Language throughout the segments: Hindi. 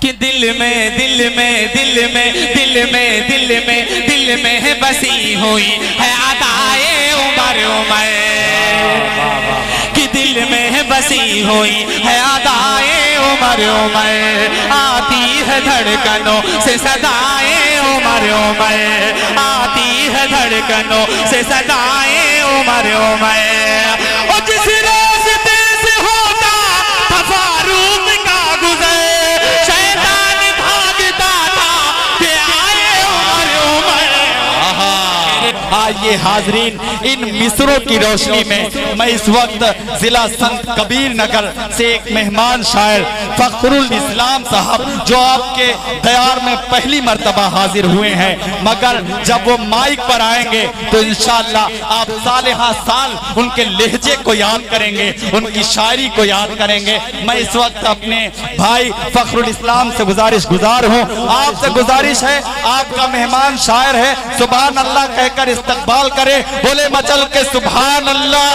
कि दिल में दिल में दिल में दिल में दिल में दिल में बसी हुई है अदाए उमर उमर, कि दिल में बसी हुई है अदाए उमर उमर, आती है धड़कनों से सदाए उमर उमर, आती है धड़कनों से सदाए उमर उमर। और जिस रास्ते से होता था फारूक का गुजर, शैतान भागता था कि आए उमर उमर। आइए हाजरीन, इन मिसरों की रोशनी में मैं इस वक्त जिला संत कबीर नगर से एक मेहमान शायर फखरुल इस्लाम साहब जो आपके दयार में पहली मर्तबा हाजिर हुए हैं, मगर जब वो माइक पर आएंगे तो इंशाअल्लाह आप सालेहा साल उनके लहजे को याद करेंगे, उनकी शायरी को याद करेंगे। मैं इस वक्त अपने भाई फखरुल इस्लाम से गुजारिश हूँ, आपसे गुजारिश है, आपका मेहमान शायर है, सुभान अल्लाह कहकर इस्तकबाल करे, बोले मचल के सुभान अल्लाह।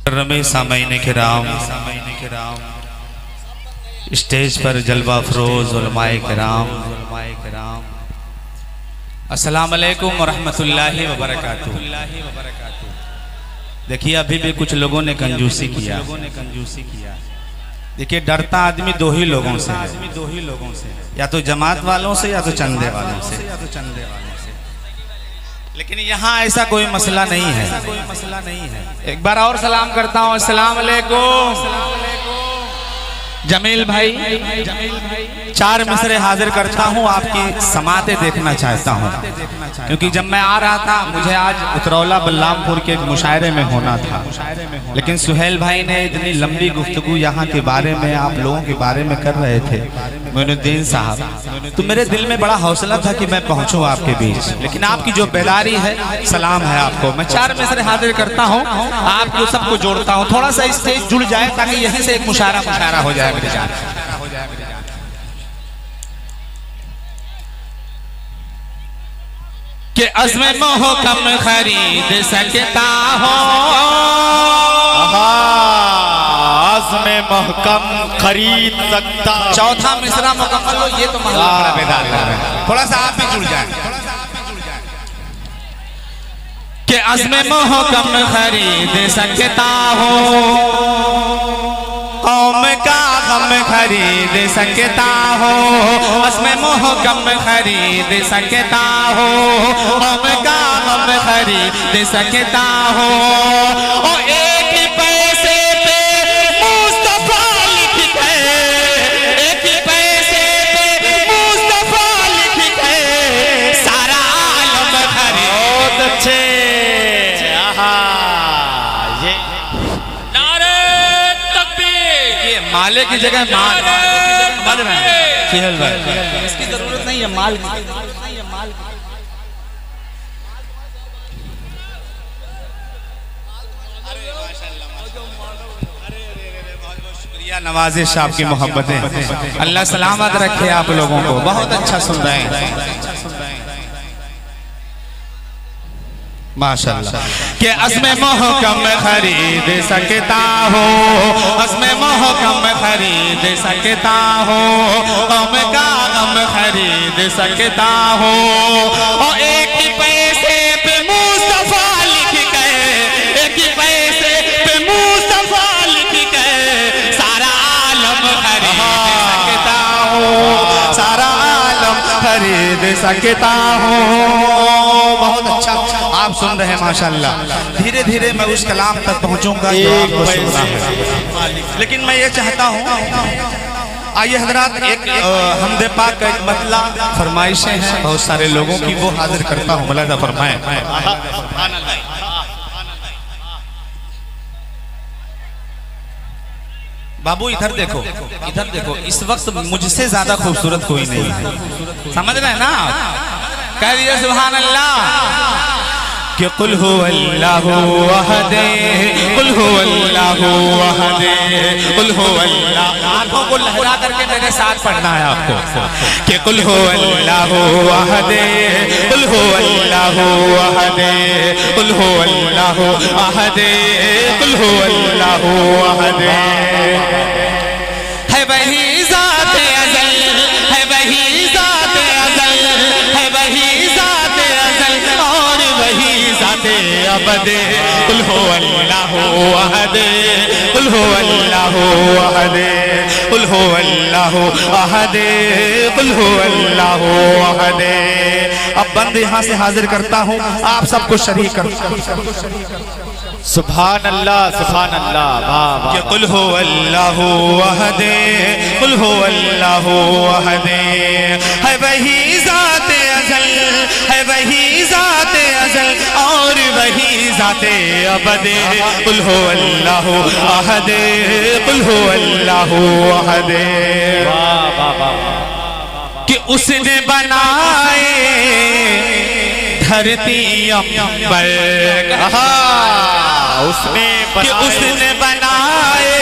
रमे सामईन किराम, स्टेज पर जलवा फरोज उलमाए किराम, अस्सलाम वालेकुम व रहमतुल्लाहि व बरकातुहू। देखिए अभी भी कुछ लोगों ने कंजूसी किया। देखिए डरता आदमी दो ही लोगों से है, या तो जमात वालों से या तो चंदे वालों से। लेकिन यहाँ ऐसा कोई मसला नहीं है। एक बार और सलाम करता हूँ, अस्सलाम वालेकुम। जमील भाई, चार मिसरे हाजिर करता हूँ, आपकी समाते देखना चाहता हूँ, क्योंकि जब मैं आ रहा था मुझे आज उतरौला बल्लामपुर के एक मुशायरे में होना था, लेकिन सुहेल भाई ने इतनी लंबी गुफ्तगू यहाँ के बारे में, आप लोगों के बारे में कर रहे थे, मोइनुद्दीन साहब, तो मेरे दिल में बड़ा हौसला था कि मैं पहुँचूँ आपके बीच, लेकिन आपकी जो बेदारी है, सलाम है आपको। मैं चार मिसरे हाजिर करता हूँ, आपको सबको जोड़ता हूँ, थोड़ा सा स्टेज जुड़ जाए ताकि यहीं से एक मुशायरा हो जाए मेरे जान। कि अज़्म मोहकम खरीद सकता हो, अज़्म मोहकम खरीद सकता। चौथा मिसरा मुकम्मल हो, ये तो महला बेदार है, थोड़ा सा आप भी जुड़ जाए। कि अज़्म मोहकम खरीद सकता हो, कौम का गम खरीद सकता हो, अज़्म मोहकम खरीद सकता हो, कौम का गम खरीद सकता हो। और एक ही पैसे पे मुस्तफा लिख के, एक ही पैसे पे मुस्तफा लिख के सारा आलम खरीद। बहुत अच्छे, माले की जगह माल, इसकी जरूरत नहीं है माल। नवाजिश आपकी मोहब्बतें, अल्लाह सलामत रखे आप लोगों को। बहुत अच्छा सुन रहे हैं माशाअल्लाह। कि अज़्म मोहकम खरीद सकता हो, अज़्म मोहकम खरीद सकता हो, गम का गम खरीद सकता हो। और एक ही पैसे पे मुस्तफा लिख के, एक ही पैसे पे मुस्तफा लिख के सारा आलम खरीद सकता हो, सारा आलम खरीद सकता हो। बहुत अच्छा आप सुन रहे हैं माशाअल्लाह। धीरे धीरे मैं उस कलाम तक पहुंचूंगा जो आपको सुनना है, लेकिन मैं ये चाहता हूं, आइए हजरात, एक हमदे पाक का एक मतला फरमाइशें हैं बहुत सारे लोगों की, वो हाजिर करता हूं, मुलाज़ा फरमाएं। बाबू इधर देखो, इधर देखो, इस वक्त मुझसे ज्यादा खूबसूरत कोई नहीं है, समझ रहे हैं ना? कह दीजिए सुभान अल्लाह। कि कुल हुवल्लाहु अहद, कुल हुवल्लाहु अहद, कुल हुवल्लाहु। आंखों को लहरा करके मेरे साथ पढ़ना है आपको कि कुल हुवल्लाहु अहद, कुल हुवल्लाहु अहद, कुल हुवल्लाहु अहद, कुल हुवल्लाहु अहद। है वही ज़ात अज़ल, है वही ज़ात अज़ल, है वही ज़ात अज़ल और वही ज़ात अबद। कुल हुवल्लाहु अहद, कुल हुवल्लाहु अहद, कुल हुवल्लाहु अहद, कुल हुवल्लाहु अहद। अब बंद यहाँ से हाजिर करता हूँ, आप सबको शरीक करता हूँ। सुभान अल्लाह, सुभान अल्लाह, वाह वाह। कुल हुवल्लाहु अहद, कुल हुवल्लाहु अहद। है वही ज़ात अज़ल, है वही ज़ात अज़ल और वही ज़ात अबद। कुल हुवल्लाहु अहद, कुल हुवल्लाहु अहद। वाह वाह वाह। कि उसने बनाए धरती अंबर, उसने कि उसने बनाए,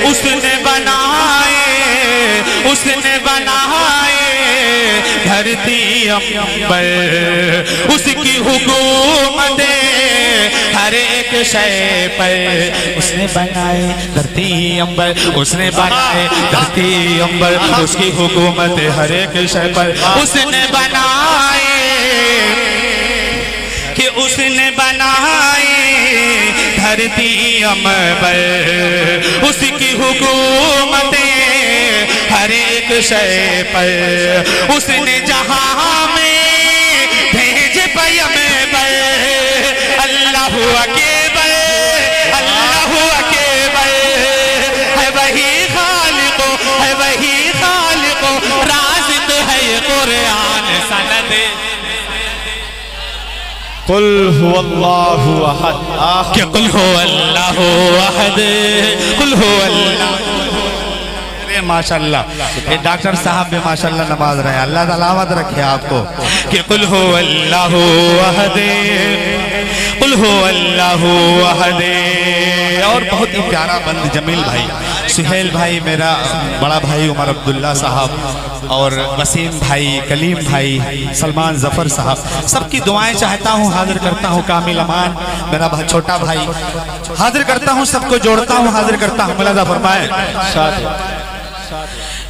उसने बनाए, उसने बनाए धरती अंबर। उसकी हुकूमत हर एक शय पर, उसने बनाए धरती अंबर, उसने बनाए धरती अंबर। उसकी हुकूमत हर एक शय पर, उसने बनाए, कि उसने बनाए धरती अंबर। उसकी हुकूमत हर एक शय पर, उसने जहां में भेज पैगंबर। अल्लाहु अकबर, अल्लाहु अकबर। है वही खालिको, है वही खालिको, राज़िक है कुरान सनद। कुल हुवल्लाहु अहद, कि कुल हुवल्लाहु अहद, कुल हुवल्लाहु। अरे माशाअल्लाह, ये डॉक्टर साहब भी माशाअल्लाह नमाज रहे हैं, अल्लाह ताला मत रखे आपको। कि कुल हुवल्लाहु अहद, कुल हुवल्लाहु अहद। और बहुत ही प्यारा बंद जमील भाई, सुहेल भाई, मेरा बड़ा भाई उमर अब्दुल्ला साहब, और वसीम भाई, कलीम भाई, सलमान जफर साहब, सबकी दुआएं चाहता हूँ, हाजिर करता हूँ। कामिल अमान मेरा छोटा भाई, हाजिर करता हूँ, सबको जोड़ता हूँ, हाजिर करता हूँ। मुलाजा फरमाए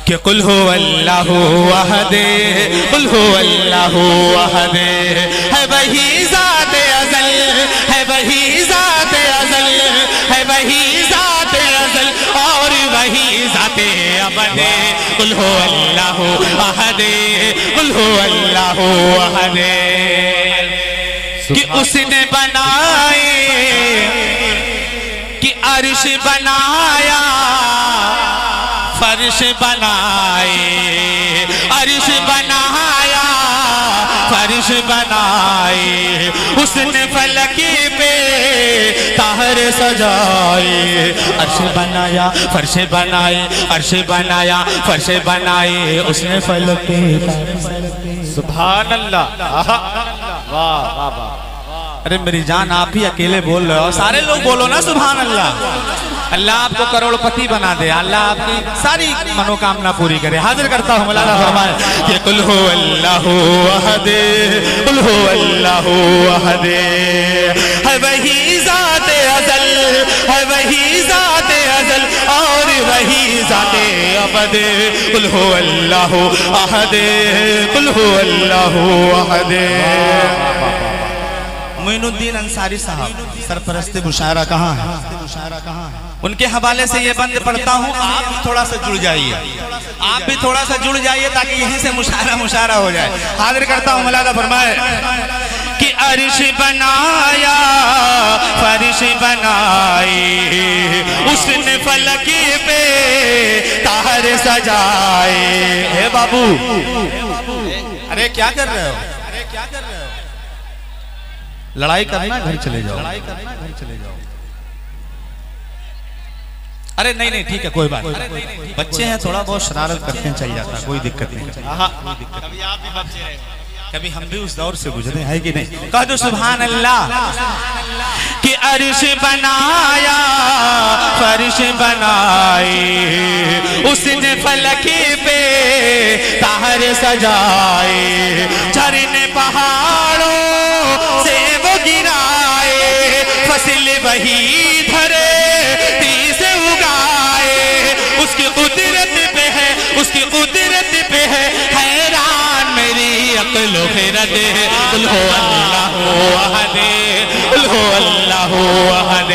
कि कुल हुवल्लाहु अहद, कुल हुवल्लाहु अहद। है वही ज़ात अज़ल, है वही ज़ात अज़ल, है वही ज़ात अज़ल और वही ज़ात अबद। कुल हुवल्लाहु अहद, कुल हुवल्लाहु अहद। कि उसने बनाए, कि अर्श बनाया, फर्श बनाए, अर्श बनाया, फर्श बनाए। उसने फलक पे ताहर सजाए। अर्श बनाया, फर्श बनाए, अर्श बनाया, फर्श बनाए। उसने फलक पे। सुभान अल्लाह, वाह वाह वाह। अरे मेरी जान, आप ही अकेले बोल रहे हो, सारे लोग बोलो ना सुभान अल्लाह। अल्लाह आपको करोड़पति बना दे, अल्लाह आपकी सारी मनोकामना पूरी करे। हाजिर करता हूँ, मौलाना फरमाए कि कुल हुवल्लाहु अहद, कुल हुवल्लाहु अहद। है वही ज़ात अज़ल, है वही ज़ात अज़ल और वही ज़ात अबद। कुल हुवल्लाहु अहद, कुल हुवल्लाहु अहद। मोइनुद्दीन अंसारी साहब सरपरस्ते मुशायरा कहाँ है? उनके हवाले से ये बंद पढ़ता हूँ, आप भी थोड़ा सा जुड़ जाइए, आप भी थोड़ा सा जुड़ जाइए ताकि यहीं से मुशायरा हो जाए। हाजिर करता हूँ, मौलाना फरमाए कि अर्श बनाया, फर्श बनाए। उसने फलक पे ताहर सजाए। हे बाबू, अरे क्या कर रहे हो? लड़ाई करना, घर चले जाओ। अरे नहीं नहीं, ठीक है, कोई बात नहीं। बच्चे हैं, थोड़ा बहुत शरारत करते हैं, चल जाता है, कोई दिक्कत नहीं। कभी हम भी उस दौर से गुजरे हैं कि नहीं? कह दो सुभान अल्लाह। कि अर्श बनाया फर्श बनाए, उसने फलक पे तार सजाए, झरने पहाड़ों से वो गिराए, फसल वही धरती से उगाए। उसकी कुदरत पे है, उसकी कुदरत पे है हैरान मेरी अक्ल खिरत। कुल हो अल्लाहु अहद, कुल हो अल्लाहु अहद,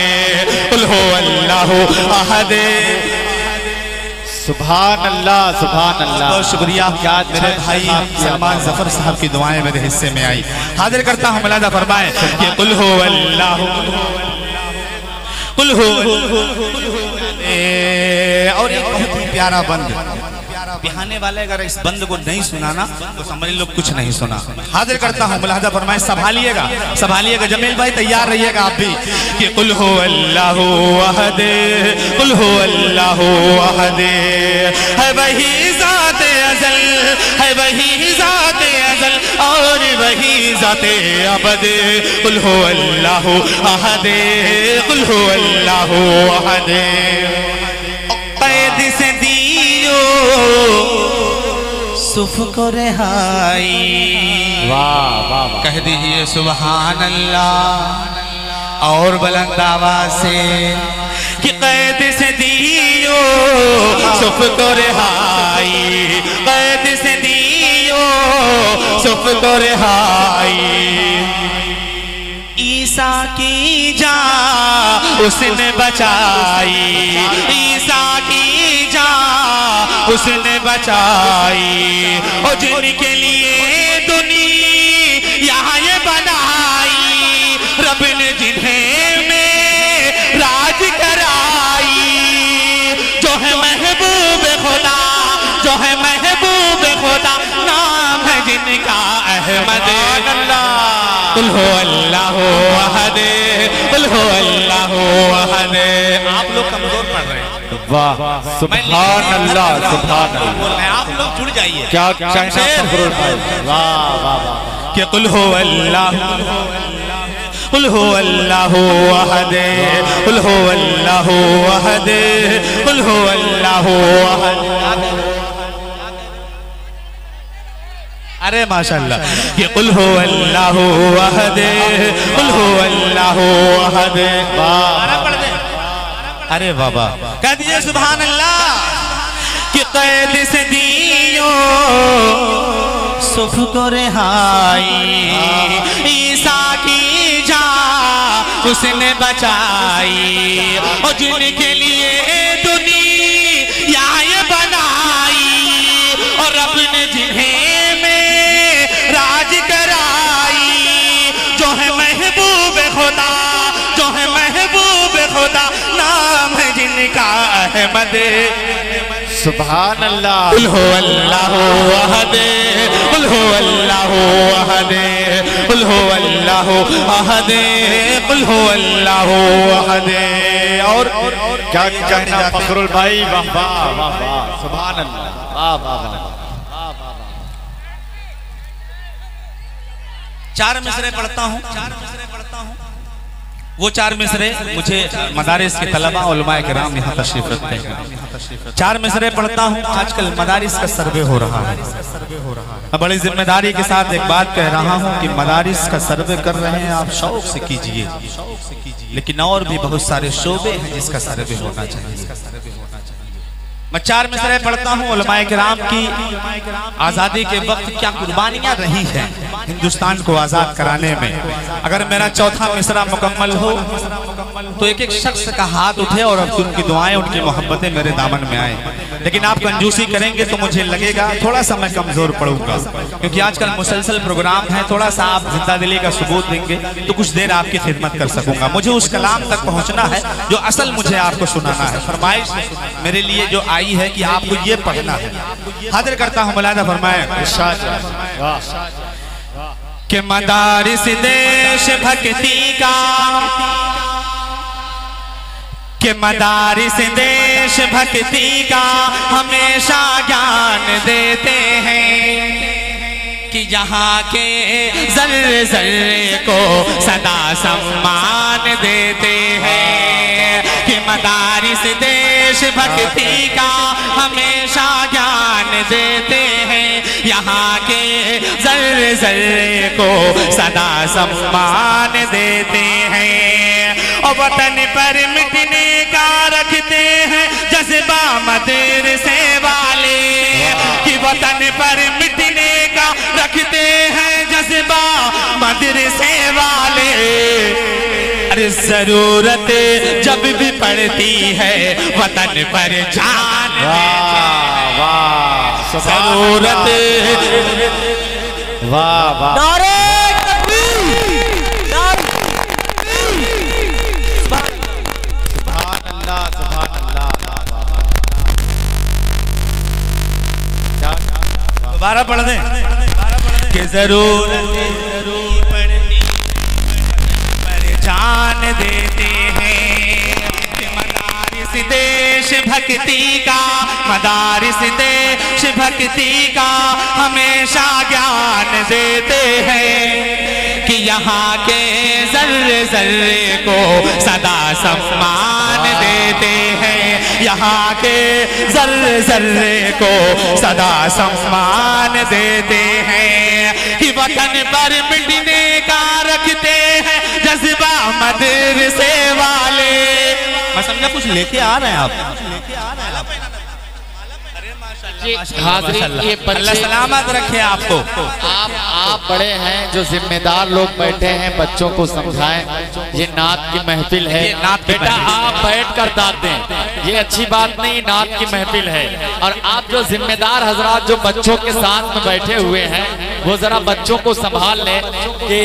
कुल हो अल्लाहु अहद। सुभान अल्लाह, सुभान अल्लाह। बहुत शुक्रिया। क्या मेरे भाई सलमान जफर साहब की दुआएं मेरे हिस्से में आई। हाजिर करता हूँ, मुलादा फरमाए कि कुल हो अल्लाहु, कुल हो। और एक बहुत ही प्यारा बंद, बिहाने वाले अगर इस बंद को नहीं सुनाना तो समझ लो कुछ नहीं सुना। हाजिर करता हूँ, मुलादा फरमाए, संभालिएगा संभालिएगा। जमील भाई तैयार रहिएगा आप भी। कि कुल हो अल्लाहु अहद, कुल हो अल्लाहु अहद, है वही ज़ात अज़ल, है वही ज़ात अज़ल और वही ज़ात अबद। कुल हो अल्लाहु अहद, कुल हो अल्लाहु अहद। कैद से दियो सुफ को रिहाई, वाह वाह वाह। कह दीजिए सुभान अल्लाह और बुलंद आवाज से कि कैद से दियो सुफ को रिहाई, कैद से दियो सुफ को रिहाई। ईसा की जान उसने बचाई, ईसा की जान उसने बचाई, और जिनके लिए दुनिया ये बनाई, रब ने जिन्हें में राज कराई। जो है महबूब खुदा, जो है महबूब खुदा, नाम है जिनका अहमद। कुल हो अल्लाहु अहद, कुल हो अल्लाहु अहद। आप लोग कमजोर पढ़ रहे हैं। वाह सुभान अल्लाह, सुभान अल्लाह। आप लोग जुड़ जाइए। क्या कहना, वाह वाह। कि कुल हो अल्लाहु, कुल हो अल्लाहु अहद, कुल हो अल्लाहु अहद, कुल हो अल्लाहु अहद। अरे माशाअल्लाह। ये कुल हो अल्लाहु अहद, कुल हो अल्लाहु अहद। अरे बाबा कह दीजिए सुभान अल्लाह। कि कैद से दियो सुफ को रिहाई, ईसा की जान उसने बचाई, और जिनके लिए दुनिया ये बनाई, और रब ने जिन्हें राज कराई। जो है महबूब खुदा, जो है महबूब खुदा, नाम है जिनका अहमद। सुभान अल्लाह। कुल हो अल्लाहु अहद, कुल हो अल्लाहु अहद, कुल हो अल्लाहु अहद, कुल हो अल्लाहु अहद। और क्या कहना फखरुल भाई, वाह वाह वाह वाह, सुभान अल्लाह, वाह वाह वाह। चार मिसरे पढ़ता हूँ, वो चार मिसरे मुझे मदारिस के तलबा उलमा किराम यहाँ तशरीफ रखते हैं। चार मिसरे पढ़ता हूँ। आजकल मदारिस का सर्वे हो रहा है, मैं बड़ी जिम्मेदारी के साथ एक बात कह रहा हूँ कि मदारिस का सर्वे कर रहे हैं आप, शौक से कीजिए, लेकिन और भी बहुत सारे शोबे हैं जिसका सर्वे होना चाहिए। मैं चार मिसरे पढ़ता हूँ। उलमाए किराम की आज़ादी के वक्त क्या कुर्बानियाँ रही हैं हिंदुस्तान को आज़ाद कराने में। अगर मेरा चौथा मिसरा मुकम्मल हो तो एक एक शख्स का हाथ उठे और अब उनकी दुआएं, उनकी मोहब्बतें मेरे दामन में आए। लेकिन आप कंजूसी करेंगे तो मुझे लगेगा थोड़ा सा मैं कमज़ोर पड़ूंगा, क्योंकि आजकल मुसलसल प्रोग्राम है। थोड़ा सा आप जिंदा दिली का सबूत देंगे तो कुछ देर आपकी खिदमत कर सकूंगा। मुझे उस कलाम तक पहुँचना है जो असल मुझे आपको सुनाना है। फरमाइश मेरे लिए जो आई है कि आपको ये पढ़ना है। हाजिर करता हूँ, मुलादा फरमाए कि मदारिस देश भक्ति का, कि मदारिस देश भक्ति का हमेशा ज्ञान देते हैं। कि यहाँ के जर्रे जर्रे को सदा सम्मान देते हैं, कि मदारिस देश भक्ति का हमेशा ज्ञान देते हैं, यहाँ के जर्रे जर्रे को सदा सम्मान देते हैं। और वतन पर मिटने का रखते हैं जज्बा मदरसे वाले, कि वतन पर मिटने का रखते हैं जज्बा मदरसे वाले। अरे जरूरत जब भी पड़ती है वतन पर जान, जरूरत वाह वाह नारे तकबीर, सुभान अल्लाह सुभान अल्लाह। दोबारा पढ़ दें कि जरूरत पड़ती पर जान देते हैं, कि मदारिस देश भक्ति का, मदारिस देश भक्ति का हमेशा ज्ञान देते हैं, कि यहाँ के जर्रे जर्रे को सदा सम्मान देते हैं, यहाँ के जर्रे जर्रे को सदा सम्मान देते हैं, कि वतन पर मिटने का रखते हैं जज्बा मदरसे वाले। मैं समझा कुछ लेके आ रहे हैं आप। हाज़रीन, ये अल्लाह सलामत रखे आपको। आप बड़े हैं, जो जिम्मेदार लोग बैठे हैं, बच्चों को समझाएं। ये नात की महफिल है, बेटा आप बैठ कर दाद दें, ये अच्छी बात नहीं, नात की महफिल है। और आप जो जिम्मेदार हजरात जो बच्चों के साथ में बैठे हुए हैं, वो जरा बच्चों को संभाल लें कि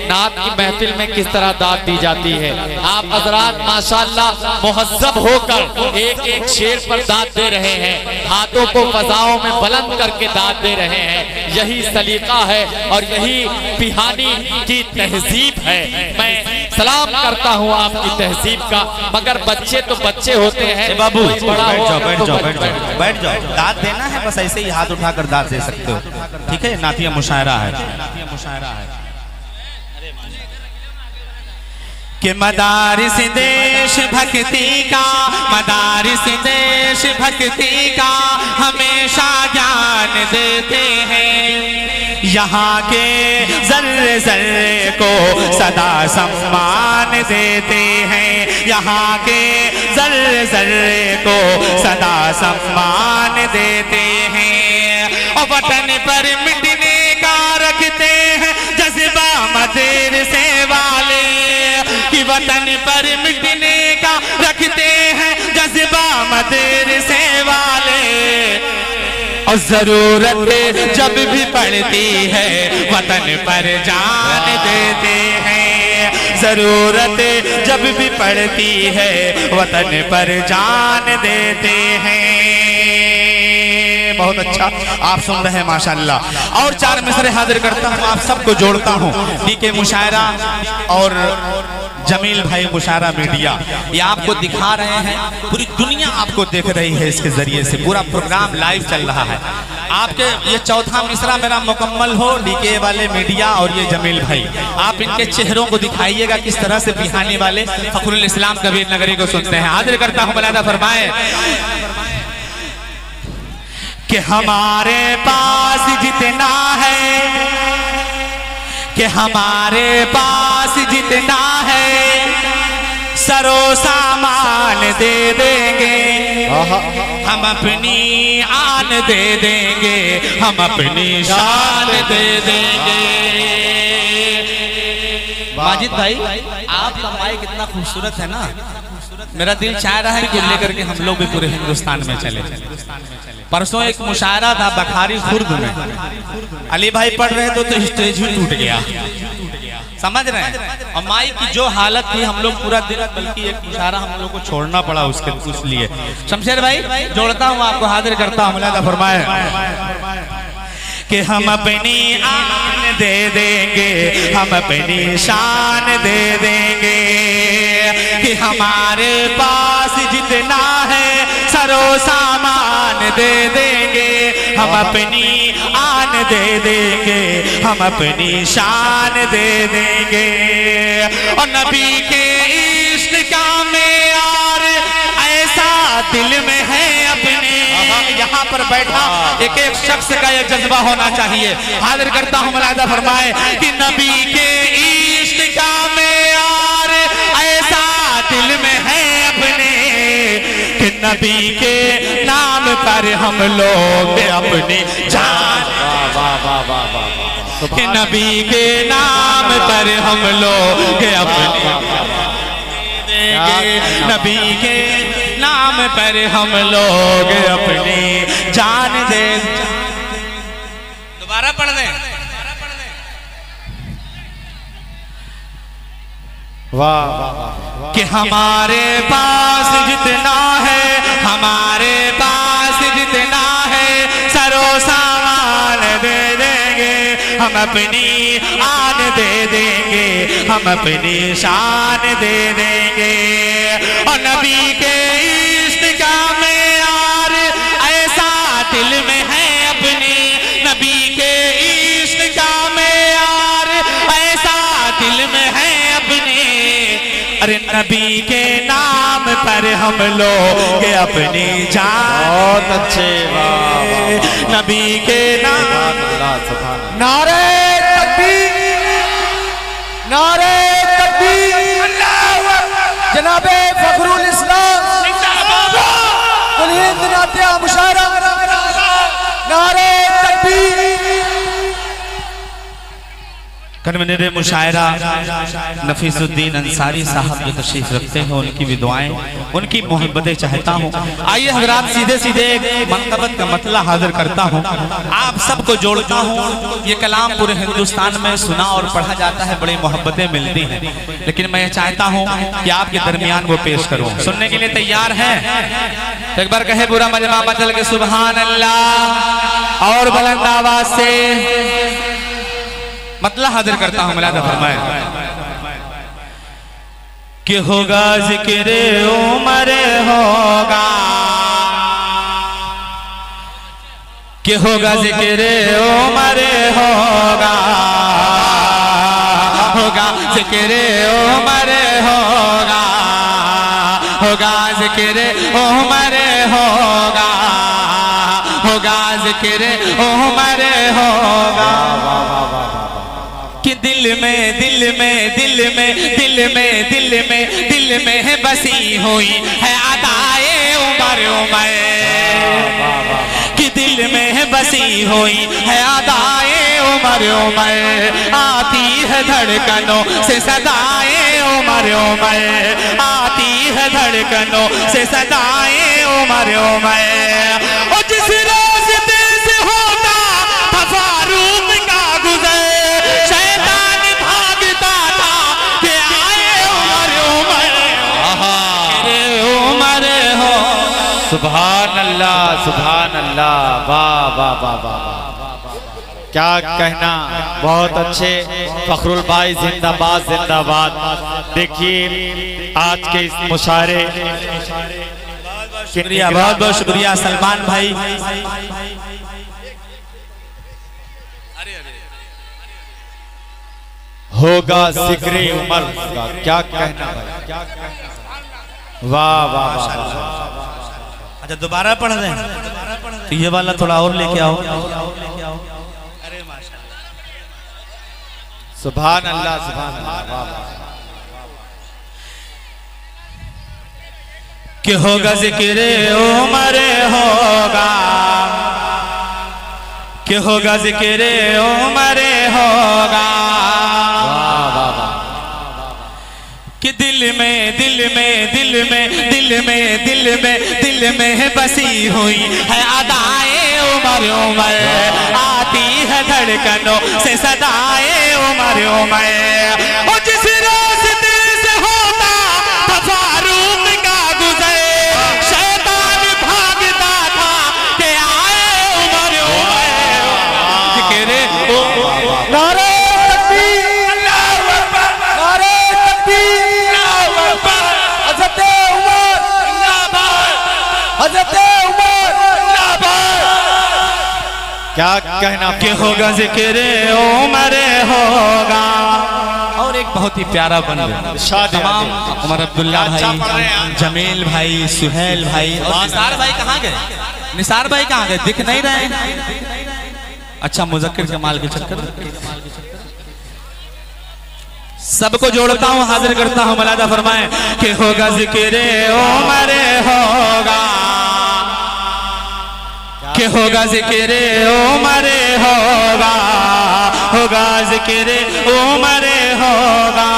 नात की महफिल में किस तरह दाद दी जाती है। आप हजरात माशाअल्लाह मुहज्जब होकर एक एक शेर पर दाद दे रहे हैं, हाथों को फजाओं में बुलंद करके दाद दे रहे हैं। यही सलीका है और यही पिहानी की तहजीब है। मैं सलाम करता हूँ आपकी तहजीब का, मगर बच्चे तो बच्चे होते हैं। बाबू बड़ा बैठ जाओ, बैठ जाओ, हो बैठ जाओ, बैठ जाओ। दाद देना है बस ऐसे ही हाथ उठाकर दाद दे सकते हो, ठीक है। नातिया मुशायरा है कि मदारिस देश भक्ति का, मदारिस देश भक्ति का हमेशा ज्ञान देते हैं, यहाँ के जर्रे जर्रे को सदा सम्मान देते हैं, यहाँ के जर्रे जर्रे को सदा सम्मान देते हैं। और वतन पर मिटने का रखते हैं जज्बा मदरसे वाले, कि वतन पर मिटने का रखते हैं जज्बा मदरसे वाले। और जरूरत जब भी पड़ती है वतन पर जान देते हैं, जरूरत जब भी पड़ती है वतन पर जान देते हैं। बहुत अच्छा आप सुन रहे हैं माशाअल्लाह। और चार मिसरे हाजिर करता हूँ, आप सबको जोड़ता हूँ। डीके मुशायरा और जमील भाई मुशायरा मीडिया, ये आपको दिखा रहे हैं, पूरी दुनिया आपको देख रही है इसके जरिए से, पूरा प्रोग्राम लाइव चल रहा है। आपके ये चौथा मिसरा मेरा मुकम्मल हो, डीके वाले मीडिया और ये जमील भाई, आप इनके चेहरों को दिखाइएगा किस तरह से बिहानी वाले फखरुल इस्लाम कबीर नगरी को सुनते हैं। हाजिर करता हूँ, मलादा फरमाए कि हमारे पास जितना है, कि हमारे पास जितना है सरो सामान दे देंगे, हम अपनी आन दे देंगे, हम अपनी शान दे देंगे। माजिद भाई आपका माइक कितना खूबसूरत है ना, मेरा दिल चाह रहा है कि लेकर के हम लोग भी पूरे हिंदुस्तान में चले। परसों एक मुशायरा था बखारी खुर्द में, अली भाई पढ़ रहे थे तो स्टेज ही टूट गया, समझ रहे हैं। और माइक की जो हालत थी, हम लोग पूरा दिन, बल्कि एक मुशायरा हम लोग को छोड़ना पड़ा उसके लिए। शमशेर भाई जोड़ता हूँ आपको, हाजिर करता हूँ, मुलादा फरमाए कि हम अपनी आन दे देंगे, हम अपनी शान दे देंगे, कि हमारे पास जितना है सरो सामान दे देंगे, हम अपनी आन दे देंगे, हम अपनी शान दे देंगे। और नबी के इश्क का मेयार ऐसा दिल में है अपने। यहाँ पर बैठा एक एक शख्स का यह जज्बा होना चाहिए। हाजिर करता हूँ, मुलाहिजा फरमाए कि नबी के इश्क का मेयार ऐसा दिल में है अपने कि नबी के नाम पर हम लोग अपनी जान, कि नबी के नाम पर हम लोग अपनी नबी के नाम पर हम लोग अपनी जान दे। दोबारा पढ़ दें। वाह कि हमारे पास जितना है, हमारे पास जितना है सरो सामान दे देंगे, हम अपनी आन दे देंगे, हम अपनी शान दे देंगे। और नबी के इश्क का मेयार ऐसा दिल में है अपने, नबी के इश्क का मेयार ऐसा दिल में है अपने। अरे नबी के नाम पर हम लोग अपनी जान, बहुत अच्छे, नबी के नाम। नारे तकबीर, नारे तकबीर, जनाबे फखरुल इस्लाम कुल-हिंद नातिया मुशायरा, नारे तकबीर। कन्वीनर मुशायरा नफीसुद्दीन अंसारी साहब जो तशरीफ रखते हैं, उनकी भी दुआएं, उनकी मोहब्बतें चाहता हूँ। आइए हजरात सीधे सीधे मंतबत का मतला हाजिर करता हूँ, आप सबको जोड़ता हूँ। ये कलाम पूरे हिंदुस्तान में सुना और पढ़ा जाता है, बड़ी मोहब्बतें मिलती हैं, लेकिन मैं चाहता हूँ कि आपके दरमियान वो पेश करूँ। सुनने के लिए तैयार हैं? तो एक बार कहे पूरा मजमा मचल के सुभान अल्लाह, और बुलंद आवाज से मतलब हाजिर करता हूं। मुलाहिजा फरमाए कि होगा जिक्र उमर होगा, कि होगा जिक्र उमर होगा, होगा जिक्र उमर होगा, होगा जिक्र उमर होगा, होगा जिक्र उमर होगा। कि दिल में दिल में दिल में दिल में दिल में दिल में है बसी हुई है अदाए उमर उमर, कि दिल में है बसी हुई है अदाए उमर उमर। आती है धड़कनों से सदाए उमर उमर, आती है धड़कनों से सदाए उमर उमर। और जिस रास्ते से होता था फारूक का गुजर, सुभान अल्लाह, सुभान अल्लाह, वाह वाह वाह वाह, क्या कहना, बहुत अच्छे। फखरुल भाई जिंदाबाद जिंदाबाद। देखिए आज के इस मुशायरे, शुक्रिया, बहुत बहुत शुक्रिया सलमान भाई। होगा जिक्र उमर का, क्या कहना भाई, वाह वाह वाह। अच्छा दोबारा पढ़ दें, तो ये वाला थोड़ा और लेके आओ। अरे माशाल्लाह, सुभान अल्लाह, सुभान अल्लाह। कि होगा जिक्र उमर होगा, कि होगा जिक्र उमर होगा, कि दिल में दिल में दिल में दिल में दिल में दिल में है बसी हुई है अदाए उमर उमर। आती है धड़कनों से सदाए उमर उमर। और जिस रास्ते से होता था फारूक का गुजर, शैतान भागता था कि आए उमर उमर। जिक्र नारे तकबीर, अल्लाहू अकबर, नारे तकबीर, हज़रत उमर जिंदाबाद, हज़रत उमर जिंदाबाद। क्या कहना कि होगा जिक्र उमर होगा। और एक बहुत ही प्यारा बन तमाम उमर अब्दुल्ला भाई, जमील भाई, सुहेल भाई और निसार भाई कहाँ गए? निसार भाई कहाँ गए? दिख नहीं रहे। अच्छा मुजक्किर जमाल के चक्कर सबको जोड़ता हूँ, हाजिर करता हूँ, मलादा फरमाए कि होगा जिक्र उमर होगा, कि होगा जिक्र उमर होगा, होगा जिक्र उमर होगा।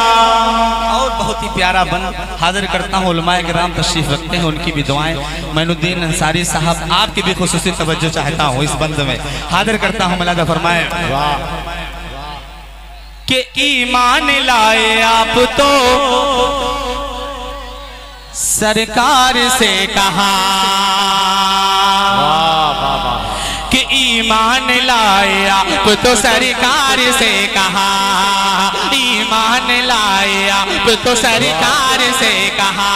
और बहुत ही प्यारा बन हाजिर करता हूँ, उलमाए किराम तशरीफ रखते हैं, उनकी भी दुआएं। मैनुद्दीन अंसारी साहब आपकी भी खुसूसी तवज्जो चाहता हूँ इस बंद में, हाजिर करता हूँ, मलादा फरमाए कि ईमान लाए आप तो सरकार से कहा, कि ईमान लाए आप तो सरकार से कहा, ईमान लाए आप तो सरकार से कहा,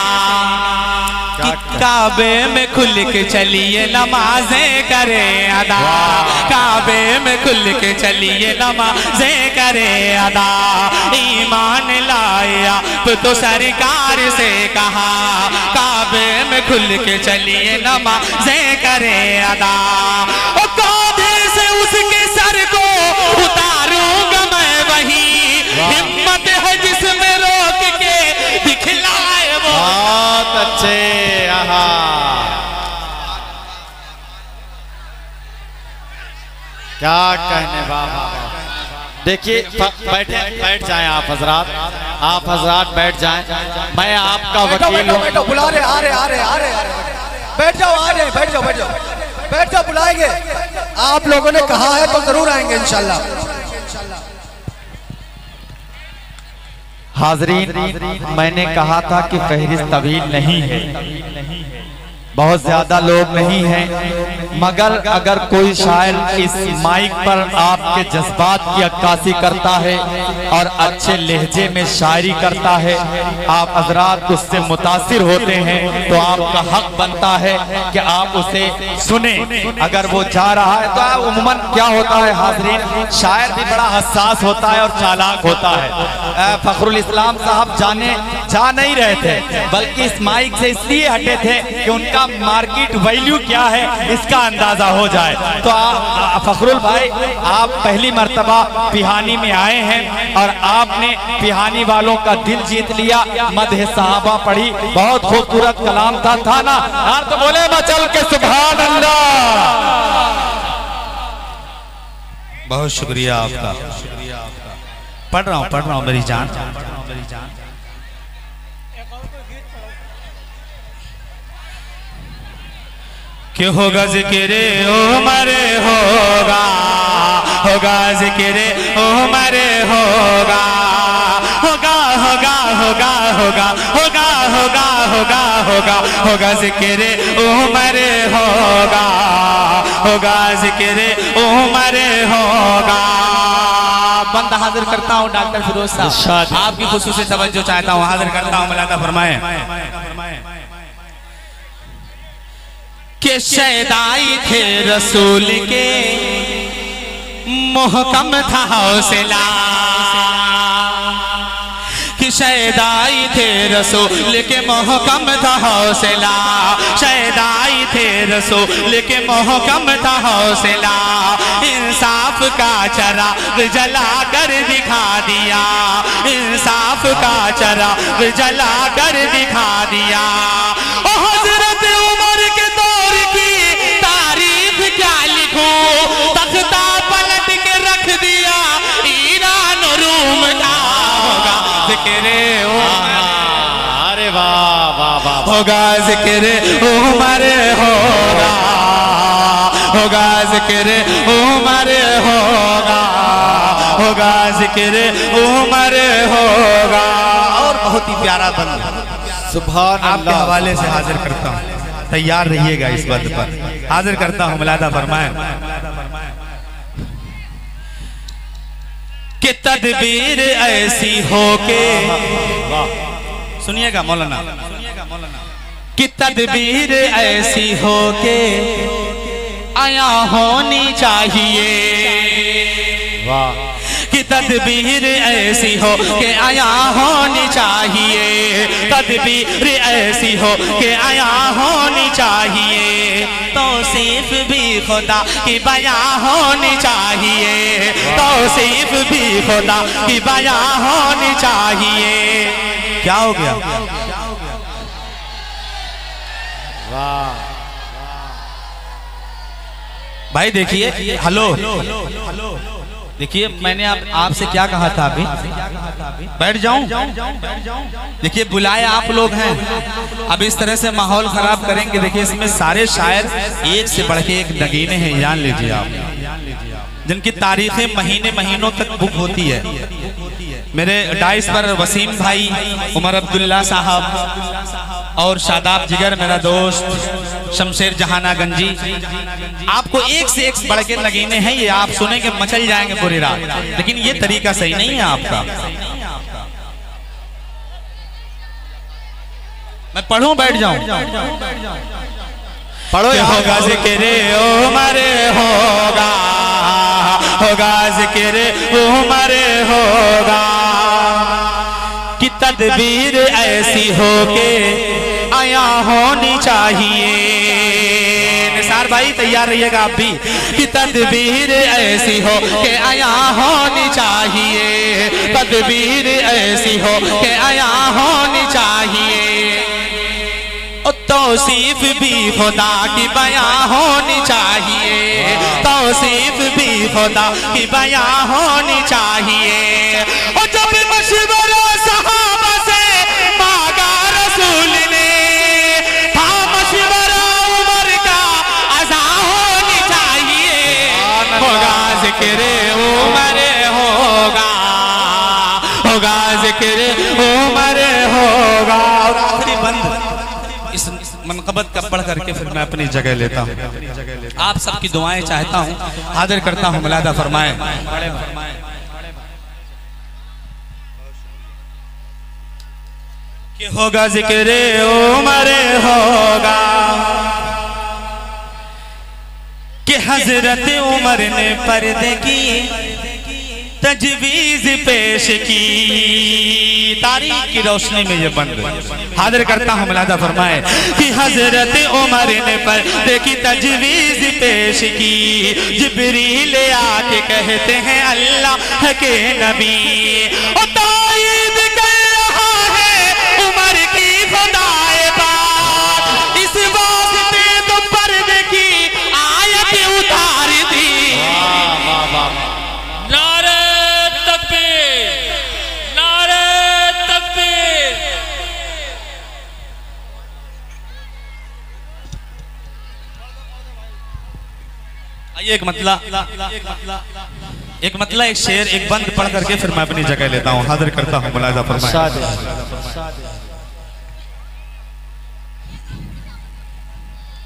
कि काबे में खुल के चलिए नमाजें करें अदा, काबे में खुल के चलिए नमाजें करें अदा, ईमान लाए आप तो सरकार से कहा, काबे में खुल के चलिए नमाजें करें अदा। और कांधे से उसके सर को उतारूंगा मैं वही, हिम्मत है जिसमें रोक के दिखलाए वो। बहुत अच्छे। क्या कहने बाबा। देखिए बैठ जाएं आप हजरात बैठ जाएं। मैं आपका वकील हूं। बुला रहे, आ रहे बैठ जाओ, आ रहे, बैठ जाओ, बुलाएंगे। आप लोगों ने कहा है तो जरूर आएंगे इंशाल्लाह। हाजरीन, मैंने कहा था कि फहरिस्त तवील नहीं है, बहुत ज्यादा लोग नहीं हैं, मगर अगर कोई शायर इस माइक पर आपके जज्बात की अक्कासी करता है और अच्छे लहजे में शायरी करता है, आप हजरात उससे मुतासिर होते हैं, तो आपका हक बनता है कि आप उसे सुने। अगर वो जा रहा है तो उम्मन क्या होता है हाजरीन, शायर भी बड़ा हसास होता है और चालाक होता है। फखरुल इस्लाम साहब जा नहीं रहे थे, बल्कि इस माइक से इसलिए हटे थे कि उनका मार्केट वैल्यू क्या है इसका अंदाजा हो जाए। तो फखरुल भाई, आप पहली मर्तबा पिहानी में आए हैं और आपने पिहानी वालों का दिल जीत लिया। मदह सहाबा पढ़ी, बहुत खूबसूरत कलाम था ना यार, तो बोले मचल के सुभान अल्लाह। बहुत शुक्रिया आपका। पढ़ रहा हूँ मेरी जान। कि होगा जिक्र उमर होगा, होगा जिक्र उमर होगा, होगा होगा होगा होगा होगा होगा होगा होगा होगा जिक्र उमर होगा, होगा जिक्र उमर होगा। बंद हाजिर करता हूँ डॉक्टर फिरोज साहब, आपकी खुसूसी तवज्जो चाहता हूँ, हाजिर करता हूँ, मलादा फरमाए कि शहदाई थे रसूल के मोहकम था हौसला, कि शहदाई थे रसूल के मोहकम था हौसला, शहदाई थे रसूल के मोहकम था हौसला, इंसाफ का चराग जला कर दिखा दिया, इंसाफ का चराग जला कर दिखा दिया। ओ हजरत उमर के दौर की तारीफ क्या लिखूं, तख्ता पलट के रख दिया ईरान रूम का। होगा जिक्र उमर, अरे वाह वाह वाह, होगा जिक्र उमर होगा, होगा जिक्र उमर होगा, होगा जिक्र उमर होगा। और बहुत ही प्यारा बंदा सुभान आपके हवाले से हाजिर करता हूँ, तैयार रहिएगा इस बंद पर। हाजिर करता हूँ, मलादा फरमाए कि तदबीर ऐसी हो के, सुनिएगा मौलाना, कि तदबीर ऐसी हो के आया होनी चाहिए। वाह। कि तदबीर ऐसी हो कि आया होनी चाहिए, तदबीर ऐसी हो कि आया होनी चाहिए। तौसीफ भी खुदा की बयां होनी चाहिए, तौसीफ भी खुदा की बयां होनी चाहिए। क्या हो गया? वाह भाई देखिए, हेलो देखिए, मैंने आपसे क्या कहा था अभी? बैठ जाऊं? देखिए बुलाए आप लोग हैं, अब इस तरह से माहौल खराब करेंगे। देखिए इसमें सारे शायर एक से बढ़ के एक नगीने हैं, जान लीजिए आप, जिनकी तारीखें महीने महीनों तक बुक होती है। मेरे डाइस पर वसीम भाई, उमर अब्दुल्ला साहब और शादाब जिगर मेरा दोस्त, शमशेर जहाना गंजी, आपको एक से एक बढ़ के नगीने हैं। ये आप सुनेंगे मचल जाएंगे पूरी रात, लेकिन ये तरीका सही नहीं है आपका। मैं पढ़ूं? बैठ जाऊं? पढ़ो। होगा जिक्र उमर होगा, होगा जिक्र उमर होगा, कि तदबीर ऐसी हो के आया होनी चाहिए। निसार भाई तैयार रहिएगा आप भी, कि तदबीर ऐसी हो के आया होनी चाहिए, तदबीर ऐसी हो के आया होनी चाहिए। तौसीफ भी खुदा की बयां होनी चाहिए, तौसीफ भी खुदा की बयां होनी चाहिए। और जब मशवरा सहाबा से मांगा रसूल ने, था मशवरा उमर का अज़ा होनी चाहिए। होगा जिक्र उमर होगा, होगा जिक्र उमर होगा। और आखिरी बंद इस मनकबत का पढ़ करके फिर मैं अपनी जगह लेता हूँ। आप सबकी दुआएं चाहता हूँ, हाजिर करता हूँ, मुलादा फरमाएं। कि होगा जिक्र उमर होगा, कि हजरत उमर ने पर्दे की तजवीज पेश की। तारीख की रोशनी में ये बंद हाजिर करता हूँ, मुलादा फरमाए। कि हजरत उमर ने पर्दे की तजवीज पेश की। जिब्रील आके कहते हैं अल्लाह के नबी, और तायीद कर रहा है उमर की खुदाए बात। इस वास्ते तो पर्दे की आयत उतार दी। एक मतला एक शेर एक बंद पढ़ करके फिर मैं अपनी जगह लेता हूँ, हाजिर करता हूँ, मुलाजा फरमाएं।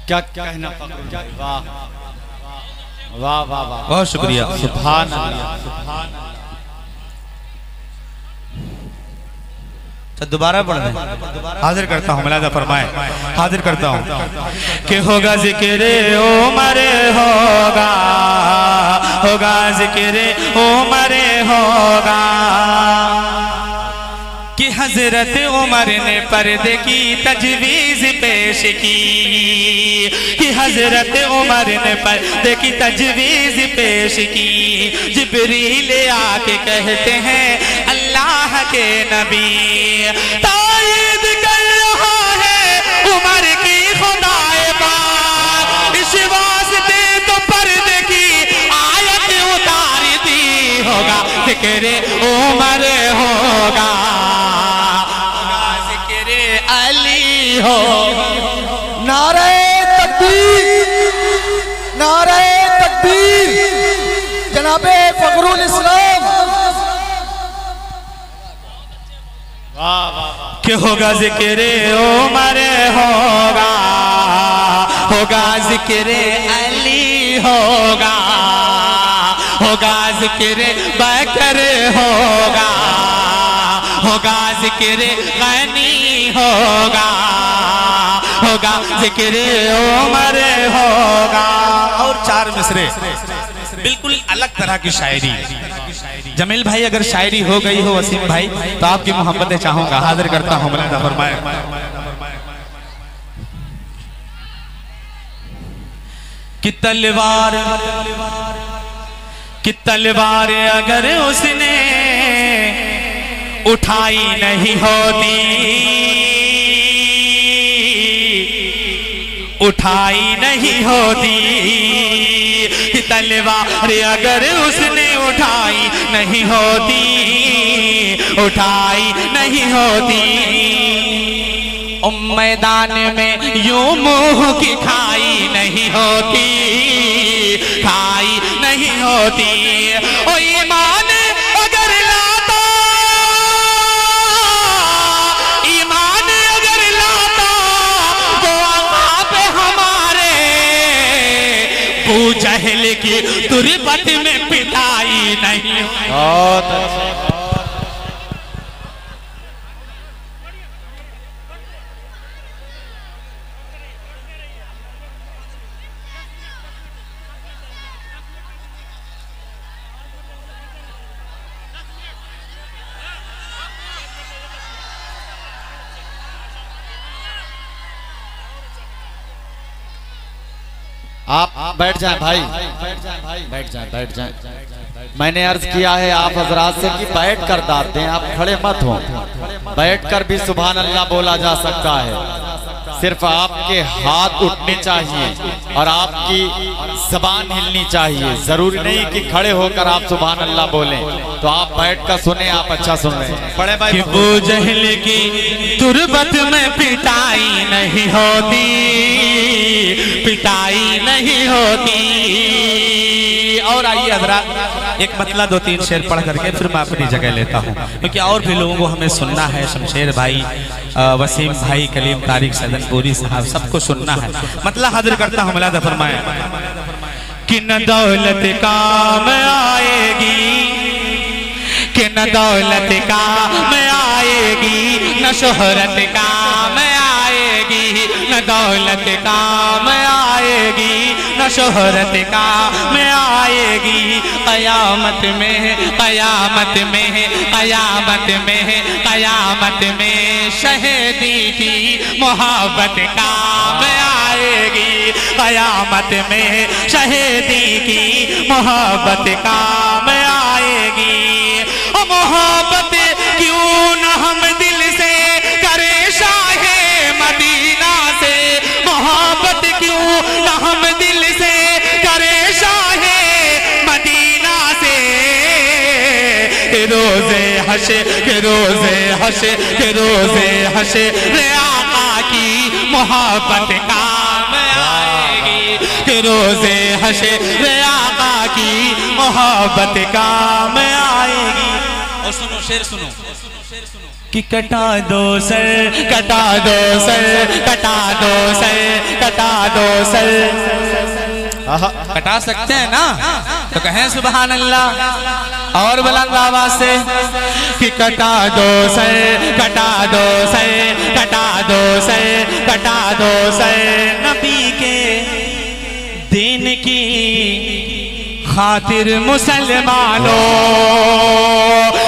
क्या कहना? वाह वाह वाह वाह, बहुत शुक्रिया। सुभान अल्लाह। तो दोबारा पढ़ दें, हाजिर करता हूँ, मुलाजा फरमाएं। हाजिर करता हूँ कि होगा जिक्र उमर होगा, होगा जिक्र उमर होगा, कि हजरत उमर ने पर्दे की तजवीज पेश की। कि हजरत उमर ने पर्दे की तजवीज पेश की। जिब्रील आके कहते हैं अल्लाह के नबी, तायीद कर रहा है उमर की खुदाए बात। इस वास्ते तो पर्दे की आयत उतार दी। होगा जिक्र उमर होगा, अली हो। नारे तकबीर, नारे तकबीर, जनाबे फखरुल इस्लाम। कि होगा जिक्र उमर होगा, होगा जिक्र अली होगा, होगा जिक्र बकर होगा, होगा जिक्र गनी होगा, होगा जिक्र उमर होगा। और 4 मिसरे बिल्कुल अलग तरह की शायरी। जमील भाई अगर शायरी हो गई हो वसीम भाई तो आपकी मोहब्बतें चाहूंगा, हाजिर करता हूं। मौलाना फरमाए कि तलवार अगर उसने उठाई नहीं होती, उठाई नहीं होती, कि तलवार अगर उसने उठाई नहीं होती, उठाई नहीं होती, मैदान में यूं मुंह की खाई नहीं होती, खाई नहीं होती। ओ ईमान अगर लाता, ईमान अगर लाता वो आका पे हमारे, अबू जहल की तुरबत में पिटाई नहीं। बहुत अच्छा। आप बैठ जाएं भाई, बैठ जाएं। मैंने अर्ज किया है आप हजरात से कि बैठ कर दाद दें, आप खड़े मत हो। बैठ कर भी सुभान अल्लाह बोला जा सकता है, सिर्फ आपके हाथ उठने चाहिए और आपकी जबान हिलनी चाहिए। जरूरी नहीं कि खड़े होकर आप सुभान अल्लाह बोलें। तो आप बैठ कर सुने, आप अच्छा सुन रहे हैं। बड़े भाई अबू जहल की तुरबत में पिटाई नहीं होती, पिटाई नहीं होती। और आइए हजरात एक मतला 2-3 शेर पढ़ करके फिर मैं अपनी जगह लेता हूँ, क्योंकि और भी लोगों को हमें सुनना है। शमशेर भाई, वसीम भाई, कलीम तारिक सदनपुरी साहब, सबको सुनना है। मतलब हाजिर करता हूँ। मौलाना फरमाए कि न दौलत काम आएगी, कि न दौलत काम आएगी, न शोहरत काम आएगी, न दौलत काम आएगी, न शोहरत काम आएगी। कयामत में, कयामत में, कयामत में, कयामत में शहीदी की मोहब्बत काम आएगी। कयामत में शहीदी की मोहब्बत काम आएगी। मोहब्बत क्यों न हम दिल से करें शाहे मदीना से, मोहब्बत क्यों न हम दिल से करें शाहे मदीना से। के रोज़े हशर, के रोज़े हशर, के रोज़े हशर रे आका की मोहब्बत काम आएगी। के रोज़े हशर रे आका की मोहब्बत काम आएगी। और सुनो शेर सुनो कि कटा दो सर, कटा दो सर, कटा दो सर, कटा दो सर। कटा सकते हैं ना तो कहें सुभान अल्लाह और बुलंद आवाज से कि कटा दो सर, कटा दो सर, कटा दो सर, कटा दो सर। नबी के दिन की खातिर मुसलमानों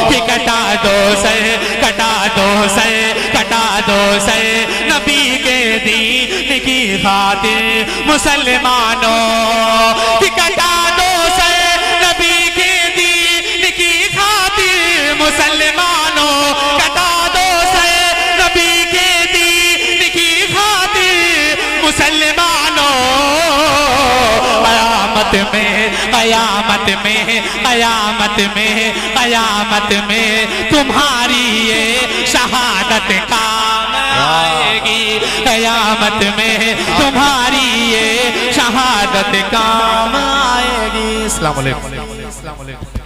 कि कटा दो सर, कटा दो सर, कटा दो सर। नबी के दीन की खातिर मुसलमानों कि कटा दो सर, नबी के दीन की खातिर मुसलमानों। कटा दो सर, नबी के दीन की खातिर मुसलमानों। कयामत में, कयामत में, कयामत में, कयामत में तुम्हारी ये शहादत काम आएगी। कयामत में तुम्हारी ये शहादत काम आएगी। अस्सलाम वालेकुम।